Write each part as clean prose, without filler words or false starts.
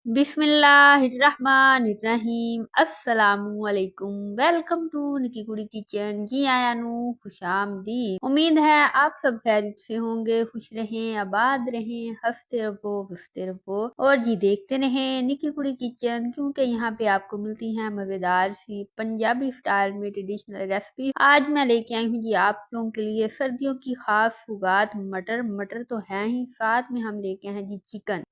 बिस्मिल्लाहिर्रहमानिर्रहीम अस्सलामुअलैकुम। Welcome to निकी कुड़ी किचन। जी आयानू खुशामदीद। उम्मीद है आप सब खैरियत से होंगे, खुश रहें, आबाद रहें, हंसते रहो बसते रहो और जी देखते रहें निकी कुड़ी किचन, क्योंकि यहाँ पे आपको मिलती हैं मजेदार सी पंजाबी स्टाइल में ट्रेडिशनल रेसिपी। आज मैं लेके आई हूँ जी आप लोगों के लिए सर्दियों की खास सुगात मटर। मटर तो है ही, साथ में हम लेके आए हैं जी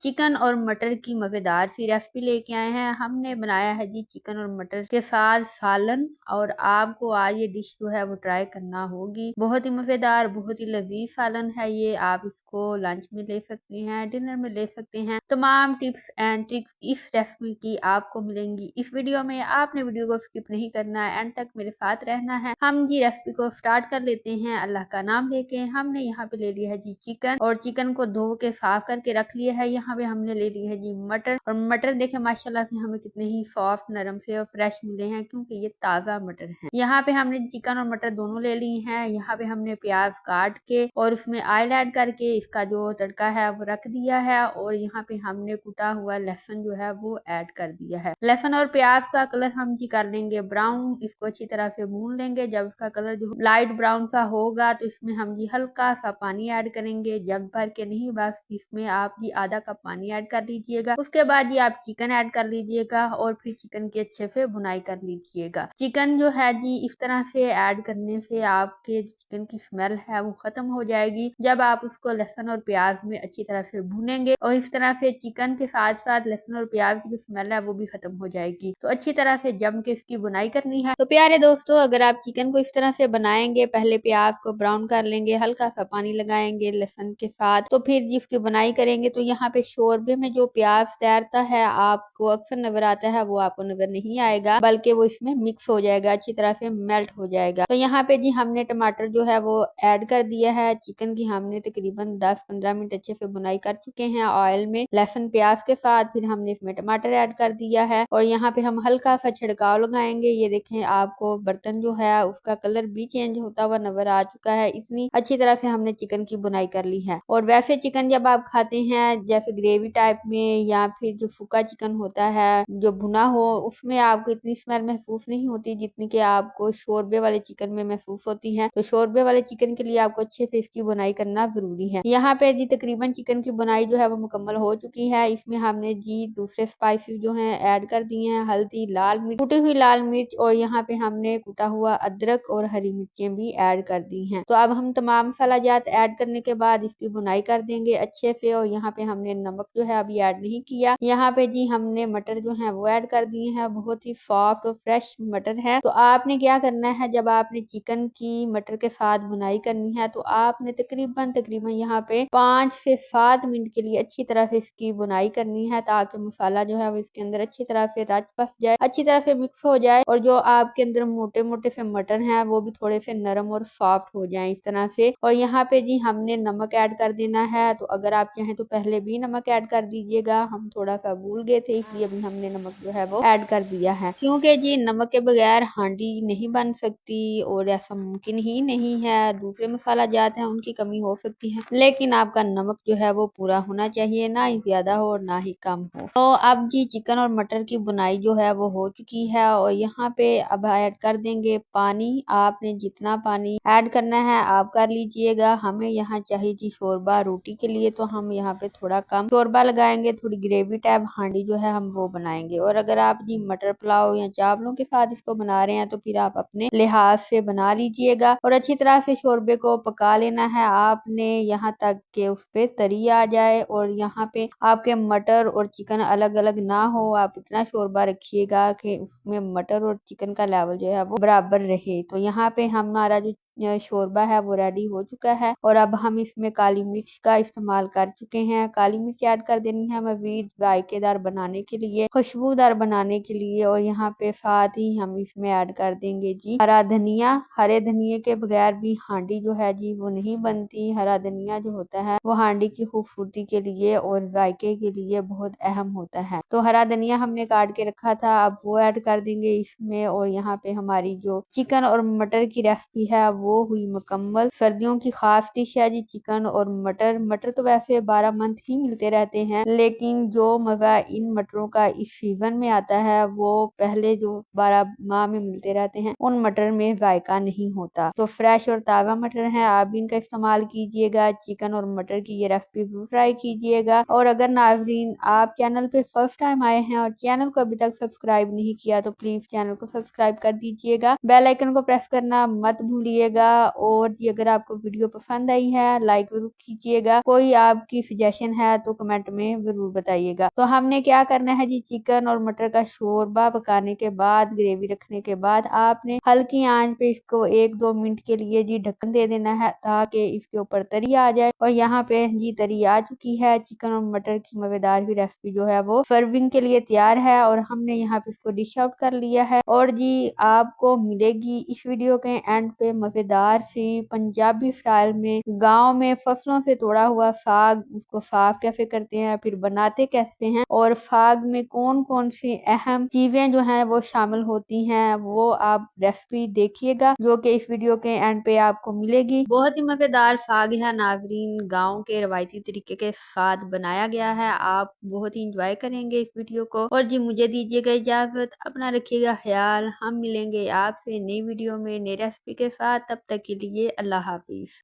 चिकन और मटर की मजेदार सी रेसिपी लेके आए हैं। हमने बनाया है जी चिकन और मटर के साथ सालन, और आपको आज ये डिश जो है वो ट्राई करना होगी। बहुत ही मजेदार, बहुत ही लजीज सालन है ये। आप इसको लंच में ले सकते हैं, डिनर में ले सकते हैं। तमाम टिप्स एंड ट्रिक्स इस रेसिपी की आपको मिलेंगी इस वीडियो में। आपने वीडियो को स्किप नहीं करना है, एंड तक मेरे साथ रहना है। हम जी रेसिपी को स्टार्ट कर लेते हैं अल्लाह का नाम लेके। हमने यहाँ पे ले लिया है जी चिकन, और चिकन को धो के साफ करके रख लिया है। यहाँ पे हमने ले ली है जी मटर, और मटर देखे माशाल्लाह से हमें कितने ही सॉफ्ट, नरम से और फ्रेश मिले हैं, क्योंकि ये ताज़ा मटर है। यहाँ पे हमने चिकन और मटर दोनों ले ली हैं। यहाँ पे हमने प्याज काट के और उसमें ऑयल ऐड करके इसका जो तड़का है वो रख दिया है, और यहाँ पे हमने कुटा हुआ लहसुन जो है वो ऐड कर दिया है। लहसुन और प्याज का कलर हम जी कर लेंगे ब्राउन। इसको अच्छी तरह से भून लेंगे। जब इसका कलर जो लाइट ब्राउन सा होगा तो इसमें हम जी हल्का सा पानी ऐड करेंगे, जग भर के नहीं, बस इसमें आप जी आधा कप पानी ऐड कर लीजिएगा। उसके बाद जी आप चिकन ऐड कर लीजिएगा, और फिर चिकन की अच्छे से भुनाई कर लीजिएगा। चिकन जो है जी इस तरह से ऐड करने से आपके चिकन की स्मेल है वो खत्म हो जाएगी, जब आप उसको लहसुन और प्याज में अच्छी तरह से भूनेंगे। और इस तरह से चिकन के साथ साथ लहसुन और प्याज की जो स्मेल है वो भी खत्म हो जाएगी। तो अच्छी तरह से जम के इसकी बुनाई करनी है। तो प्यारे दोस्तों, अगर आप चिकन को इस तरह से बनाएंगे, पहले प्याज को ब्राउन कर लेंगे, हल्का सा पानी लगाएंगे लहसुन के साथ, तो फिर जिसकी बुनाई करेंगे तो यहाँ पे शोरबे में जो प्याज तैरता है आपको अक्सर नजर आता है, वो आपको नजर नहीं आएगा, बल्कि वो इसमें मिक्स हो जाएगा, अच्छी तरह से मेल्ट हो जाएगा। तो यहाँ पे जी हमने टमाटर जो है वो ऐड कर दिया है। चिकन की हमने तकरीबन 10-15 मिनट अच्छे से बुनाई कर चुके हैं ऑयल में लहसुन प्याज के साथ। फिर हमने इसमें टमाटर ऐड कर दिया है, और यहाँ पे हम हल्का सा छिड़काव लगाएंगे। ये देखें आपको बर्तन जो है उसका कलर भी चेंज होता हुआ नजर आ चुका है। इतनी अच्छी तरह से हमने चिकन की बुनाई कर ली है। और वैसे चिकन जब आप खाते हैं जैसे ग्रेवी टाइप में, या फिर जो फूका चिकन होता है जो भुना हो, उसमें आपको इतनी स्मेल महसूस नहीं होती जितनी कि आपको शोरबे वाले चिकन में महसूस होती है। तो शोरबे वाले चिकन के लिए आपको अच्छे से इसकी बुनाई करना जरूरी है। यहाँ पे जी तकरीबन चिकन की बुनाई जो है वो मुकम्मल हो चुकी है। इसमें हमने जी दूसरे स्पाइसी जो है ऐड कर दिए हैं, हल्दी, लाल मिर्च, कुटी हुई लाल मिर्च, और यहाँ पे हमने कुटा हुआ अदरक और हरी मिर्चें भी ऐड कर दी हैं। तो अब हम तमाम मसाला जात ऐड करने के बाद इसकी बुनाई कर देंगे अच्छे से। और यहाँ पे हमने नमक जो है अभी ऐड नहीं किया। यहाँ पे जी हमने मटर जो है वो ऐड कर दिए हैं। बहुत ही सॉफ्ट और फ्रेश मटर है। तो आपने क्या करना है, जब आपने चिकन की मटर के साथ बुनाई करनी है तो आपने तकरीबन तकरीबन यहाँ पे 5 से 7 मिनट के लिए अच्छी तरह से इसकी बुनाई करनी है, ताकि मसाला जो है वो इसके अंदर अच्छी तरह से रच पस जाए, अच्छी तरह से मिक्स हो जाए, और जो आपके अंदर मोटे मोटे से मटर हैं वो भी थोड़े से नरम और सॉफ्ट हो जाए इस तरह से। और यहाँ पे जी हमने नमक ऐड कर देना है। तो अगर आप चाहें तो पहले भी नमक ऐड कर दीजिएगा, हम थोड़ा सा भूल गए थे इसलिए अभी हमने नमक जो है वो ऐड कर दिया है, क्योंकि जी नमक के बगैर हांडी नहीं बन सकती, और ऐसा मुमकिन ही नहीं है। दूसरे मसाला जात हैं उनकी कमी हो सकती है, लेकिन आपका नमक जो है वो पूरा होना चाहिए, ना ही ज्यादा हो और ना ही कम हो। तो अब जी चिकन और मटर की बुनाई जो है वो हो चुकी है, और यहाँ पे अब ऐड कर देंगे पानी। आपने जितना पानी ऐड करना है आप कर लीजिएगा। हमें यहाँ चाहिए जी शोरबा रोटी के लिए, तो हम यहाँ पे थोड़ा कम शोरबा लगाएंगे, थोड़ी ग्रेवी टाइप हांडी जो है हम वो बनाएंगे। और अगर आप जी मटर पुलाव या चावलों के साथ इसको बना रहे हैं तो फिर आप अपने लिहाज से बना लीजिएगा, और अच्छी तरह से शोरबे को पका लेना है आपने यहाँ तक के उस पे तरी आ जाए, और यहाँ पे आपके मटर और चिकन अलग अलग ना हो। आप इतना शोरबा रखिएगा कि उसमें मटर और चिकन का लेवल जो है वो बराबर रहे। तो यहाँ पे हमारा जो शोरबा है वो रेडी हो चुका है, और अब हम इसमें काली मिर्च का इस्तेमाल कर चुके हैं। काली मिर्च ऐड कर देनी है मजीद जायकेदार बनाने के लिए, खुशबूदार बनाने के लिए। और यहाँ पे साथ ही हम इसमें ऐड कर देंगे जी हरा धनिया। हरे धनिये के बगैर भी हांडी जो है जी वो नहीं बनती। हरा धनिया जो होता है वो हांडी की खूबसूरती के लिए और जायके के लिए बहुत अहम होता है। तो हरा धनिया हमने काट के रखा था, अब वो ऐड कर देंगे इसमें। और यहाँ पे हमारी जो चिकन और मटर की रेसिपी है वो हुई मुकम्मल। सर्दियों की खास डिश है जी चिकन और मटर। मटर तो वैसे 12 मंथ ही मिलते रहते हैं, लेकिन जो मज़ा इन मटरों का इस सीजन में आता है वो पहले जो 12 माह में मिलते रहते हैं उन मटर में जायका नहीं होता। तो फ्रेश और ताज़ा मटर है, आप भी इनका इस्तेमाल कीजिएगा। चिकन और मटर की ये रेसिपी जरूर ट्राई कीजिएगा। और अगर नाज़रीन आप चैनल पे फर्स्ट टाइम आए हैं और चैनल को अभी तक सब्सक्राइब नहीं किया तो प्लीज चैनल को सब्सक्राइब कर दीजिएगा, बेल आइकन को प्रेस करना मत भूलिएगा। और जी अगर आपको वीडियो पसंद आई है लाइक जरूर कीजिएगा। कोई आपकी सजेशन है तो कमेंट में जरूर बताइएगा। तो हमने क्या करना है जी, चिकन और मटर का शोरबा पकाने के बाद, ग्रेवी रखने के बाद आपने हल्की आंच पे इसको 1-2 मिनट के लिए जी ढक्कन दे देना है ताकि इसके ऊपर तरी आ जाए। और यहाँ पे जी तरी आ चुकी है। चिकन और मटर की मजेदार भी रेसिपी जो है वो सर्विंग के लिए तैयार है और हमने यहाँ पे इसको डिश आउट कर लिया है। और जी आपको मिलेगी इस वीडियो के एंड पे मजेदार सी पंजाबी स्टाइल में गांव में फसलों से तोड़ा हुआ साग, उसको साफ कैसे करते हैं, फिर बनाते कैसे हैं, और साग में कौन कौन सी अहम चीजें जो हैं वो शामिल होती हैं, वो आप रेसिपी देखिएगा जो कि इस वीडियो के एंड पे आपको मिलेगी। बहुत ही मजेदार साग है नाजरीन, गाँव के रवायती तरीके के साथ बनाया गया है। आप बहुत ही इंजॉय करेंगे इस वीडियो को। और जी मुझे दीजिएगा इजाजत, अपना रखिएगा ख्याल। हम मिलेंगे आपसे नई वीडियो में नई रेसिपी के साथ, तब तक के लिए अल्लाह हाफिज।